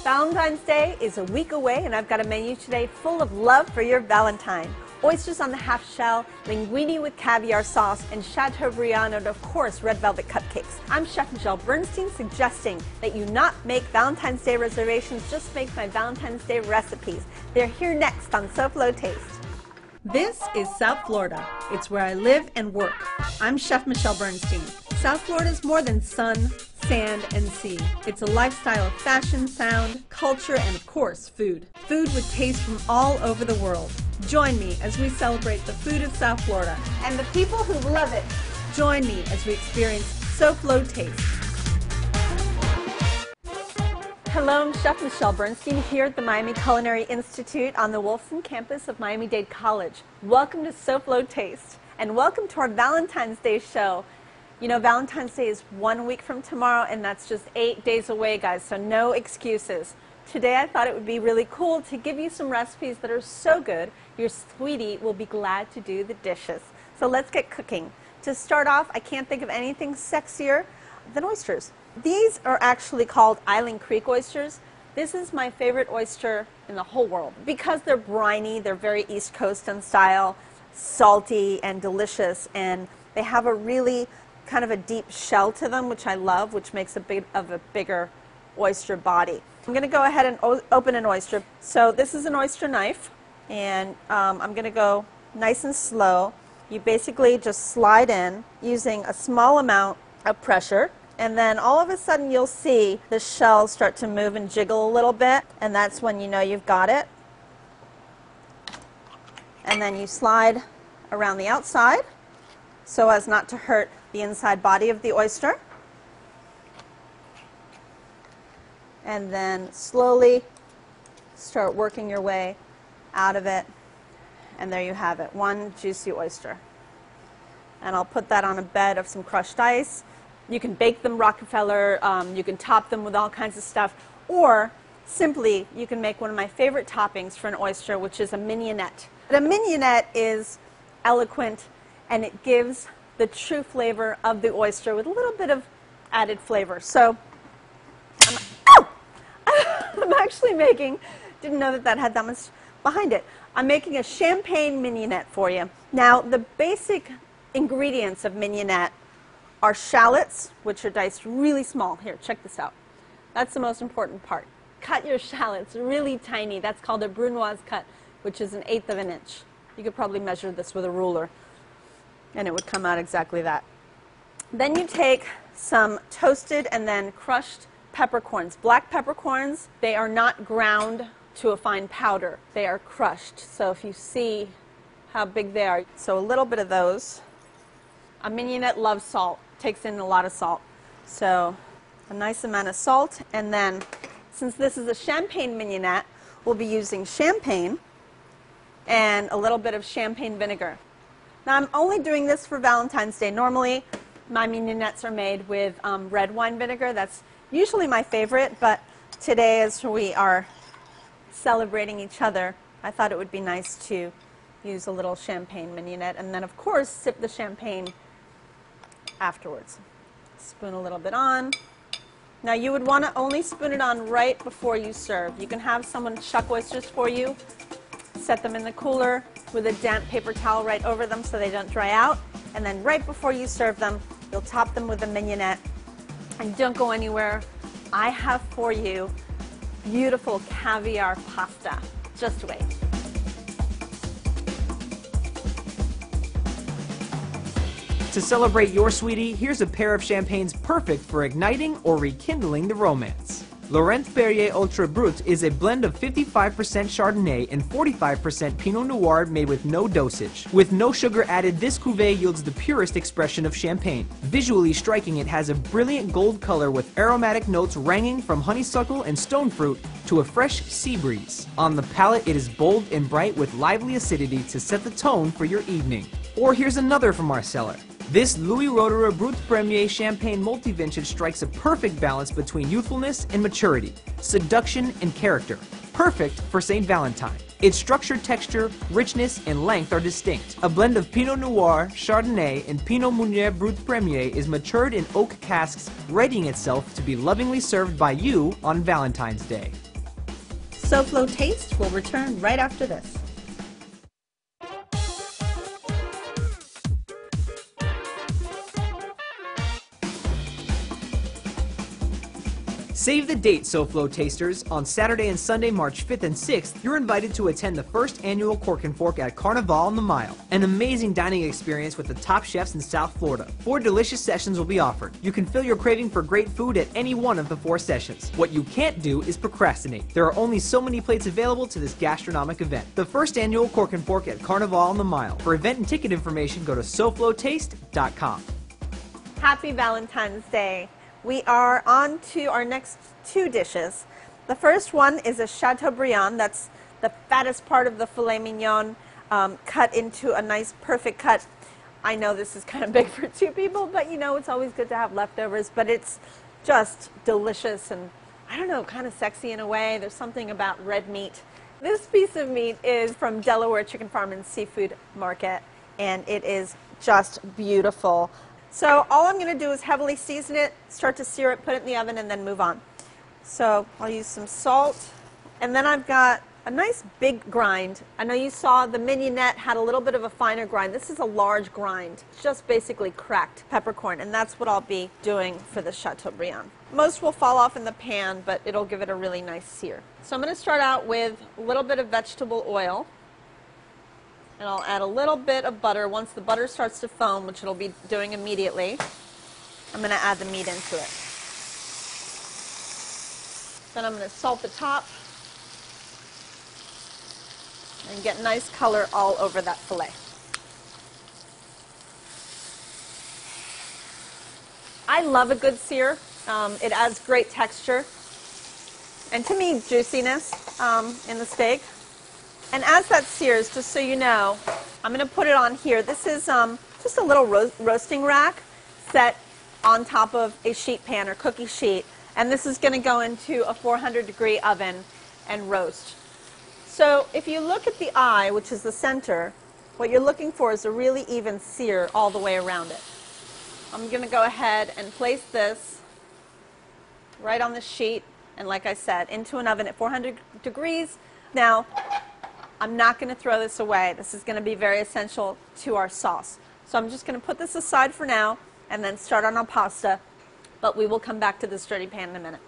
Valentine's Day is a week away, and I've got a menu today full of love for your Valentine. Oysters on the half shell, linguine with caviar sauce, and Chateaubriand, and of course, red velvet cupcakes. I'm Chef Michelle Bernstein, suggesting that you not make Valentine's Day reservations, just make my Valentine's Day recipes. They're here next on SoFlo Taste. This is South Florida. It's where I live and work. I'm Chef Michelle Bernstein. South Florida is more than sun, sand, and sea. It's a lifestyle of fashion, sound, culture, and of course, food. Food with taste from all over the world. Join me as we celebrate the food of South Florida and the people who love it. Join me as we experience SoFlo Taste. Hello, I'm Chef Michelle Bernstein here at the Miami Culinary Institute on the Wolfson campus of Miami-Dade College. Welcome to SoFlo Taste, and welcome to our Valentine's Day show. You know, Valentine's Day is 1 week from tomorrow, and that's just 8 days away, guys, so no excuses. Today I thought it would be really cool to give you some recipes that are so good, your sweetie will be glad to do the dishes. So let's get cooking. To start off, I can't think of anything sexier than oysters. These are actually called Island Creek oysters. This is my favorite oyster in the whole world. Because they're briny, they're very East Coast in style, salty and delicious, and they have a really kind of a deep shell to them, which I love, which makes a bigger oyster body. I'm going to go ahead and open an oyster. So this is an oyster knife, and I'm going to go nice and slow. You basically just slide in using a small amount of pressure, and then all of a sudden you'll see the shell start to move and jiggle a little bit, and that's when you know you've got it. And then you slide around the outside so as not to hurt the inside body of the oyster. And then slowly start working your way out of it. And there you have it, one juicy oyster. And I'll put that on a bed of some crushed ice. You can bake them Rockefeller, you can top them with all kinds of stuff, or simply you can make one of my favorite toppings for an oyster, which is a mignonette. But a mignonette is eloquent, and it gives the true flavor of the oyster with a little bit of added flavor. So I'm actually making, didn't know that that had that much behind it. I'm making a champagne mignonette for you. Now, the basic ingredients of mignonette are shallots, which are diced really small. Here, check this out. That's the most important part. Cut your shallots really tiny. That's called a brunoise cut, which is 1/8 of an inch. You could probably measure this with a ruler, and it would come out exactly that. Then you take some toasted and then crushed peppercorns. Black peppercorns, they are not ground to a fine powder. They are crushed. So if you see how big they are, so a little bit of those. A mignonette loves salt, takes in a lot of salt. So a nice amount of salt, and then since this is a champagne mignonette, we'll be using champagne and a little bit of champagne vinegar. Now I'm only doing this for Valentine's Day. Normally my mignonettes are made with red wine vinegar. That's usually my favorite, but today as we are celebrating each other, I thought it would be nice to use a little champagne mignonette, and then of course sip the champagne afterwards. Spoon a little bit on. Now you would want to only spoon it on right before you serve. You can have someone shuck oysters for you, set them in the cooler with a damp paper towel right over them so they don't dry out, and then right before you serve them, you'll top them with a mignonette. And don't go anywhere. I have for you beautiful caviar pasta. Just wait. To celebrate your sweetie, here's a pair of champagnes perfect for igniting or rekindling the romance. Laurent Perrier Ultra Brut is a blend of 55% Chardonnay and 45% Pinot Noir made with no dosage. With no sugar added, this cuvée yields the purest expression of champagne. Visually striking, it has a brilliant gold color with aromatic notes ranging from honeysuckle and stone fruit to a fresh sea breeze. On the palate, it is bold and bright with lively acidity to set the tone for your evening. Or here's another from our cellar. This Louis Roederer Brut Premier Champagne Multi-Vintage strikes a perfect balance between youthfulness and maturity, seduction and character. Perfect for St. Valentine. Its structure, texture, richness, and length are distinct. A blend of Pinot Noir, Chardonnay, and Pinot Meunier Brut Premier is matured in oak casks, readying itself to be lovingly served by you on Valentine's Day. SoFlo Taste will return right after this. Save the date, SoFlo Tasters. On Saturday and Sunday, March 5th and 6th, you're invited to attend the first annual Cork and Fork at Carnival on the Mile, an amazing dining experience with the top chefs in South Florida. 4 delicious sessions will be offered. You can fill your craving for great food at any one of the 4 sessions. What you can't do is procrastinate. There are only so many plates available to this gastronomic event. The first annual Cork and Fork at Carnival on the Mile. For event and ticket information, go to SoFloTaste.com. Happy Valentine's Day. We are on to our next 2 dishes. The first one is a Chateaubriand. That's the fattest part of the filet mignon, cut into a nice perfect cut. I know this is kind of big for 2 people, but you know it's always good to have leftovers, but it's just delicious and, I don't know, kind of sexy in a way. There's something about red meat. This piece of meat is from Delaware Chicken Farm and Seafood Market, and it is just beautiful. So all I'm going to do is heavily season it, start to sear it, put it in the oven, and then move on. So I'll use some salt, and then I've got a nice big grind. I know you saw the mignonette had a little bit of a finer grind. This is a large grind. It's just basically cracked peppercorn, and that's what I'll be doing for the Chateaubriand. Most will fall off in the pan, but it'll give it a really nice sear. So I'm going to start out with a little bit of vegetable oil. And I'll add a little bit of butter. Once the butter starts to foam, which it'll be doing immediately, I'm going to add the meat into it. Then I'm going to salt the top and get nice color all over that filet. I love a good sear. It adds great texture and, to me, juiciness in the steak. And as that sears, just so you know, I'm going to put it on here. This is just a little roasting rack set on top of a sheet pan or cookie sheet. And this is going to go into a 400-degree oven and roast. So if you look at the eye, which is the center, what you're looking for is a really even sear all the way around it. I'm going to go ahead and place this right on the sheet, and like I said, into an oven at 400 degrees. Now, I'm not going to throw this away. This is going to be very essential to our sauce. So I'm just going to put this aside for now and then start on our pasta, but we will come back to this dirty pan in a minute.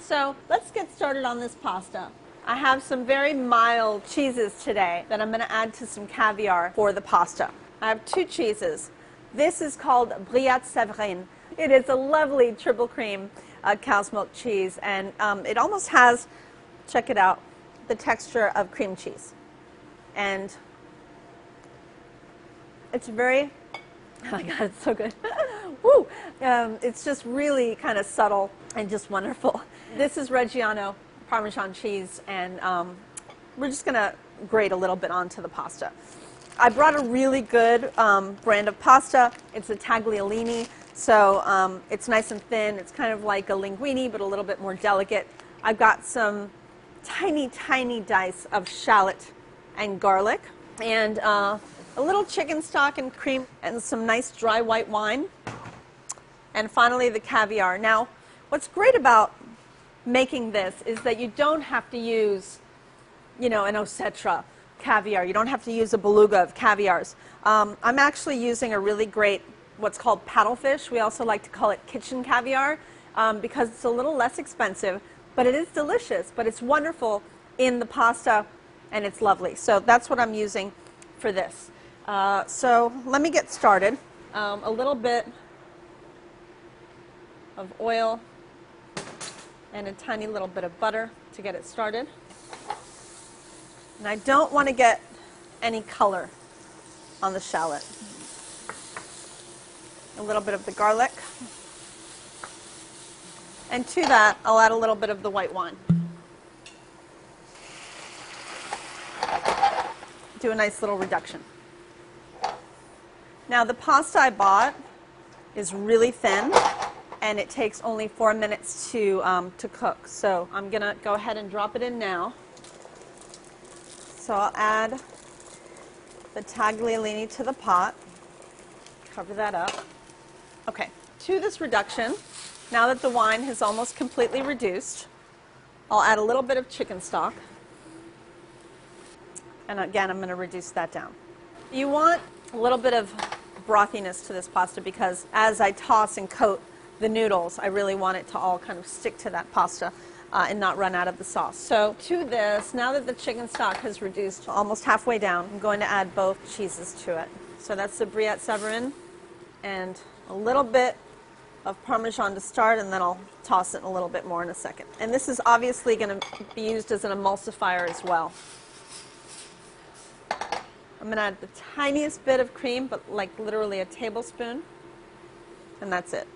So let's get started on this pasta. I have some very mild cheeses today that I'm going to add to some caviar for the pasta. I have 2 cheeses. This is called Brillat Sèvres. It is a lovely triple cream cow's milk cheese, and it almost has, check it out, the texture of cream cheese. And it's very, oh my God, it's so good. Woo! It's just really kind of subtle and just wonderful. This is Reggiano Parmesan cheese, and we're just going to grate a little bit onto the pasta. I brought a really good brand of pasta. It's a tagliolini. So it's nice and thin. It's kind of like a linguine, but a little bit more delicate. I've got some tiny, tiny dice of shallot and garlic, and a little chicken stock and cream, and some nice dry white wine. And finally, the caviar. Now, what's great about making this is that you don't have to use, you know, an Osetra caviar. You don't have to use a beluga of caviars. I'm actually using a really great what's called paddlefish. We also like to call it kitchen caviar because it's a little less expensive, but it is delicious, but it's wonderful in the pasta, and it's lovely. So that's what I'm using for this. So let me get started. A little bit of oil and a tiny little bit of butter to get it started. And I don't want to get any color on the shallot. A little bit of the garlic. And to that, I'll add a little bit of the white wine. Do a nice little reduction. Now, the pasta I bought is really thin, and it takes only 4 minutes to cook. So I'm going to go ahead and drop it in now. So I'll add the tagliolini to the pot. Cover that up. Okay, to this reduction, Now that the wine has almost completely reduced, I'll add a little bit of chicken stock. And again, I'm going to reduce that down. You want a little bit of brothiness to this pasta because as I toss and coat the noodles, I really want it to all kind of stick to that pasta and not run out of the sauce. So to this, now that the chicken stock has reduced almost halfway down, I'm going to add both cheeses to it. So that's the Brie Sévérine and a little bit of Parmesan to start, and then I'll toss it a little bit more in a second. And this is obviously going to be used as an emulsifier as well. I'm going to add the tiniest bit of cream, but like literally a tablespoon, and that's it.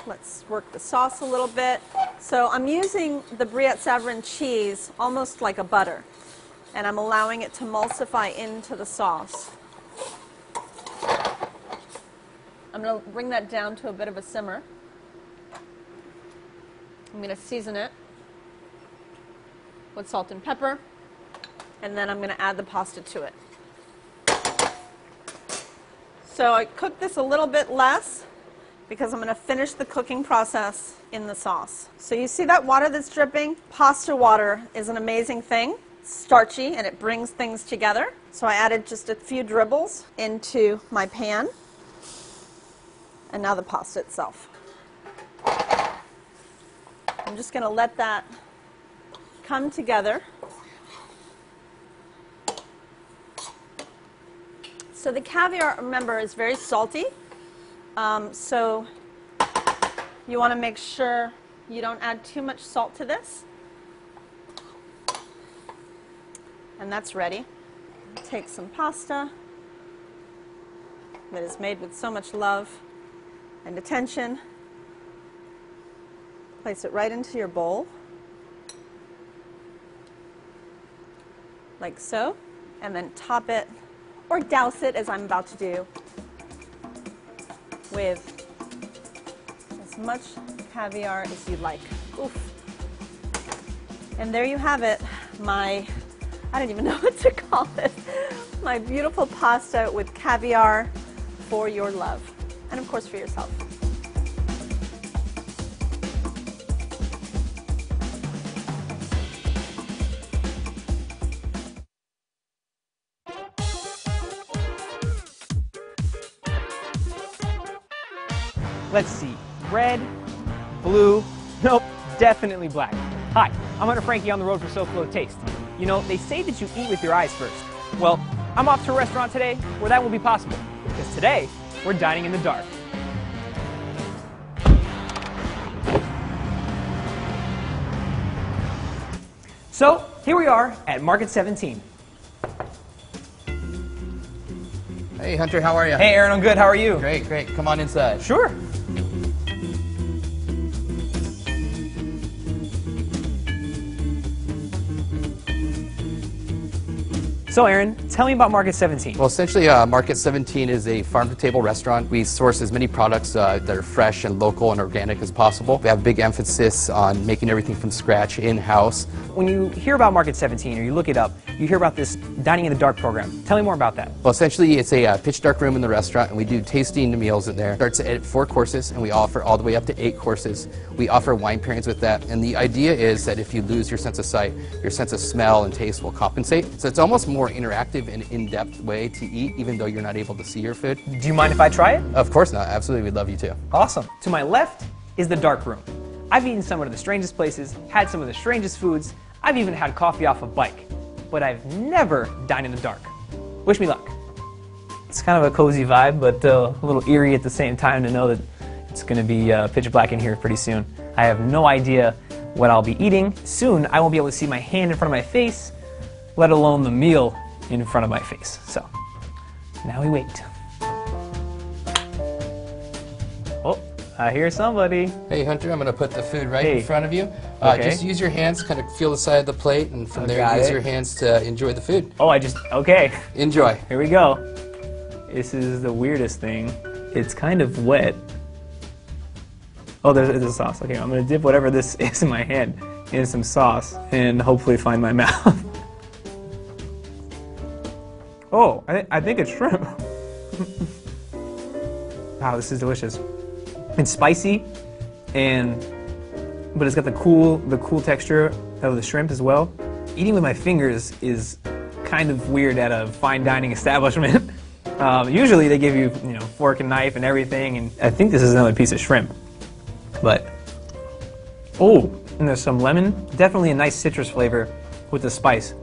Let's work the sauce a little bit. So I'm using the Brie Sévérine cheese almost like a butter, and I'm allowing it to emulsify into the sauce. I'm going to bring that down to a bit of a simmer. I'm going to season it with salt and pepper, and then I'm going to add the pasta to it. So I cook this a little bit less because I'm going to finish the cooking process in the sauce. So you see that water that's dripping? Pasta water is an amazing thing. It's starchy and it brings things together. So I added just a few dribbles into my pan. And now the pasta itself. I'm just going to let that come together. So the caviar, remember, is very salty. So you want to make sure you don't add too much salt to this. And that's ready. Take some pasta that is made with so much love and attention. Place it right into your bowl, like so, and then top it or douse it, as I'm about to do, with as much caviar as you'd like. Oof. And there you have it, I don't even know what to call this, my beautiful pasta with caviar for your love, and of course for yourself. Let's see, red, blue, nope, definitely black. Hi, I'm Hunter Frankie on the road for SoFlo Taste. You know, they say that you eat with your eyes first. Well, I'm off to a restaurant today where that will be possible, because today, we're dining in the dark. So, here we are at Market 17. Hey Hunter, how are you? Hey Aaron, I'm good, how are you? Great, great. Come on inside. Sure. So Aaron, tell me about Market 17. Well, essentially, Market 17 is a farm-to-table restaurant. We source as many products that are fresh and local and organic as possible. We have a big emphasis on making everything from scratch in-house. When you hear about Market 17 or you look it up, you hear about this Dining in the Dark program. Tell me more about that. Well, essentially, it's a pitch dark room in the restaurant, and we do tasting meals in there. It starts at 4 courses, and we offer all the way up to 8 courses. We offer wine pairings with that, and the idea is that if you lose your sense of sight, your sense of smell and taste will compensate. So it's almost more interactive and in-depth way to eat, even though you're not able to see your food. Do you mind if I try it? Of course not. Absolutely, we'd love you to. Awesome. To my left is the dark room. I've eaten some of the strangest places, had some of the strangest foods. I've even had coffee off a bike, but I've never dined in the dark. Wish me luck. It's kind of a cozy vibe, but a little eerie at the same time to know that it's going to be pitch black in here pretty soon. I have no idea what I'll be eating. Soon, I won't be able to see my hand in front of my face, let alone the meal in front of my face. So, now we wait. Oh, I hear somebody. Hey Hunter, I'm going to put the food right in front of you. Okay. Just use your hands, kind of feel the side of the plate, and from there use your hands to enjoy the food. Oh, okay. Enjoy. Here we go. This is the weirdest thing. It's kind of wet. Oh, there's a sauce. Okay, I'm going to dip whatever this is in my hand in some sauce and hopefully find my mouth. Oh, I think it's shrimp. Wow, this is delicious. It's spicy, but it's got the cool texture of the shrimp as well. Eating with my fingers is kind of weird at a fine dining establishment. Usually they give you, fork and knife and everything, and I think this is another piece of shrimp. But, oh, and there's some lemon. Definitely a nice citrus flavor with the spice.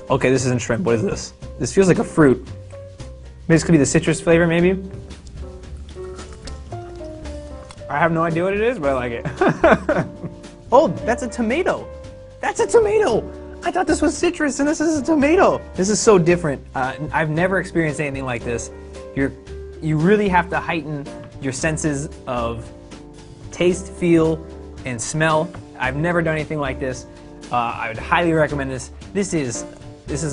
Okay, this isn't shrimp. What is this? This feels like a fruit. Maybe this could be the citrus flavor, maybe? I have no idea what it is, but I like it. Oh, that's a tomato. That's a tomato. I thought this was citrus, and this is a tomato. This is so different. I've never experienced anything like this. You really have to heighten your senses of taste, feel, and smell. I've never done anything like this. I would highly recommend this. This is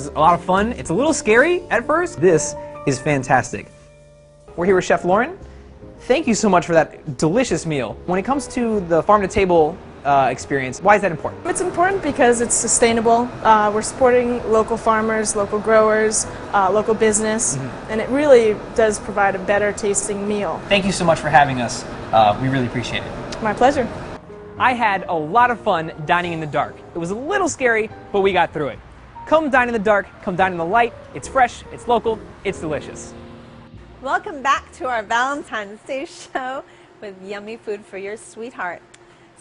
a lot of fun. It's a little scary at first. This is fantastic. We're here with Chef Lauren. Thank you so much for that delicious meal. When it comes to the farm-to-table experience, why is that important? It's important because it's sustainable. We're supporting local farmers, local growers, local business, and it really does provide a better tasting meal. Thank you so much for having us. We really appreciate it. My pleasure. I had a lot of fun dining in the dark. It was a little scary, but we got through it. Come dine in the dark, come dine in the light. It's fresh, it's local, it's delicious. Welcome back to our Valentine's Day show with yummy food for your sweetheart.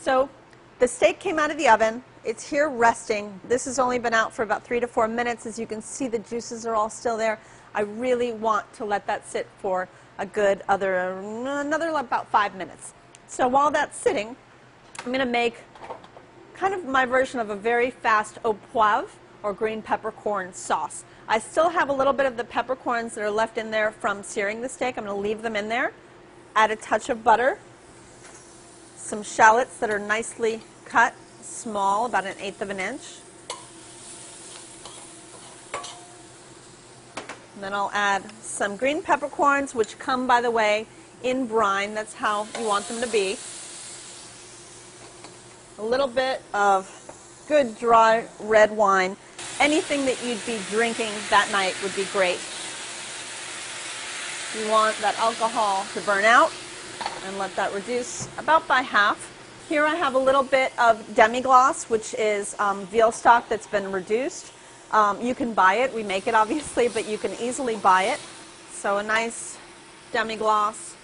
So the steak came out of the oven. It's here resting. This has only been out for about 3 to 4 minutes. As you can see, the juices are all still there. I really want to let that sit for a good another about 5 minutes. So while that's sitting, I'm going to make kind of my version of a very fast au poivre or green peppercorn sauce. I still have a little bit of the peppercorns that are left in there from searing the steak. I'm going to leave them in there. Add a touch of butter, some shallots that are nicely cut, small, about 1/8 of an inch. And then I'll add some green peppercorns, which come, by the way, in brine. That's how you want them to be. A little bit of good dry red wine. Anything that you'd be drinking that night would be great. You want that alcohol to burn out and let that reduce about by half. Here I have a little bit of demi-glace, which is veal stock that's been reduced. You can buy it. We make it, obviously, but you can easily buy it. So a nice demi-glace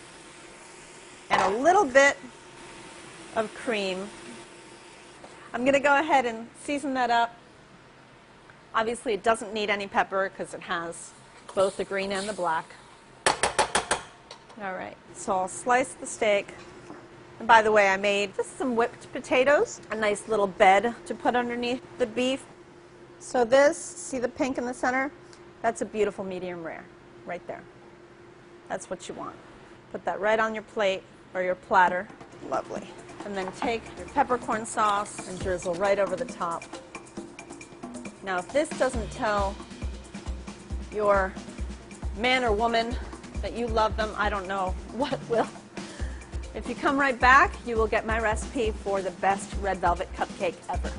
and a little bit of cream. I'm going to go ahead and season that up. Obviously, it doesn't need any pepper because it has both the green and the black. All right, so I'll slice the steak. And by the way, I made just some whipped potatoes, a nice little bed to put underneath the beef. So this, see the pink in the center? That's a beautiful medium rare right there. That's what you want. Put that right on your plate or your platter. Lovely. And then take your peppercorn sauce and drizzle right over the top. Now, if this doesn't tell your man or woman that you love them, I don't know what will. If you come right back, you will get my recipe for the best red velvet cupcake ever.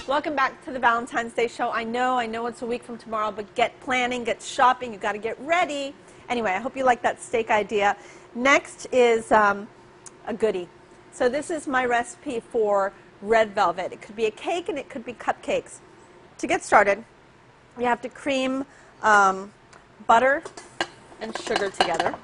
Welcome back to the Valentine's Day show. I know it's a week from tomorrow, but get planning, get shopping, you've got to get ready. Anyway, I hope you like that steak idea. Next is a goodie. So this is my recipe for red velvet. It could be a cake and it could be cupcakes. To get started, you have to cream butter and sugar together.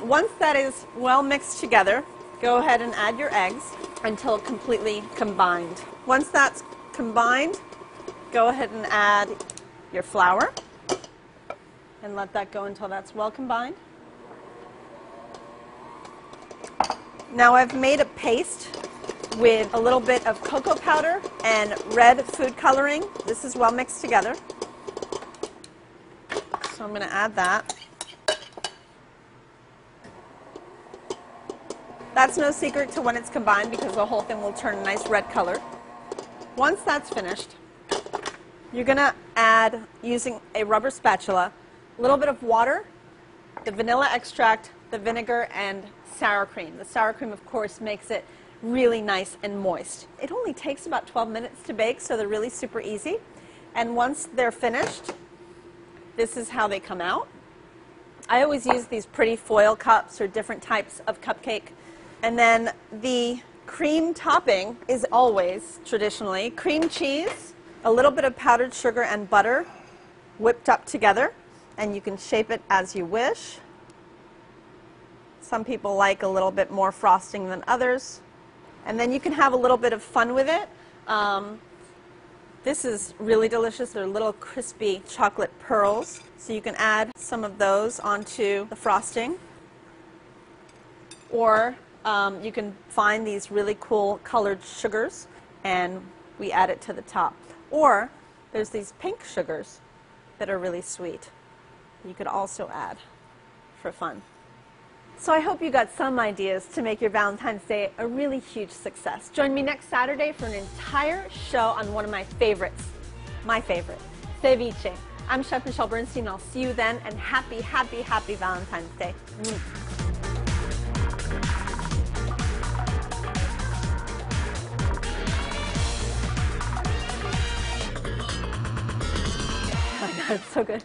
Once that is well mixed together, go ahead and add your eggs until completely combined. Once that's combined, go ahead and add your flour and let that go until that's well combined. Now I've made a paste with a little bit of cocoa powder and red food coloring. This is well mixed together. So I'm going to add that. That's no secret to when it's combined because the whole thing will turn a nice red color. Once that's finished, you're going to add, using a rubber spatula, a little bit of water, the vanilla extract, the vinegar and sour cream. The sour cream, of course, makes it really nice and moist. It only takes about 12 minutes to bake, so they're really super easy. And once they're finished, this is how they come out. I always use these pretty foil cups or different types of cupcake. And then the cream topping is always, traditionally, cream cheese, a little bit of powdered sugar and butter whipped up together. And you can shape it as you wish. Some people like a little bit more frosting than others. And then you can have a little bit of fun with it. This is really delicious. They're little crispy chocolate pearls. So you can add some of those onto the frosting. Or you can find these really cool colored sugars and we add it to the top. Or there's these pink sugars that are really sweet. You could also add for fun. So I hope you got some ideas to make your Valentine's Day a really huge success. Join me next Saturday for an entire show on one of my favorites, my favorite, ceviche. I'm Chef Michelle Bernstein. I'll see you then, and happy, happy, happy Valentine's Day. Oh my God, it's so good.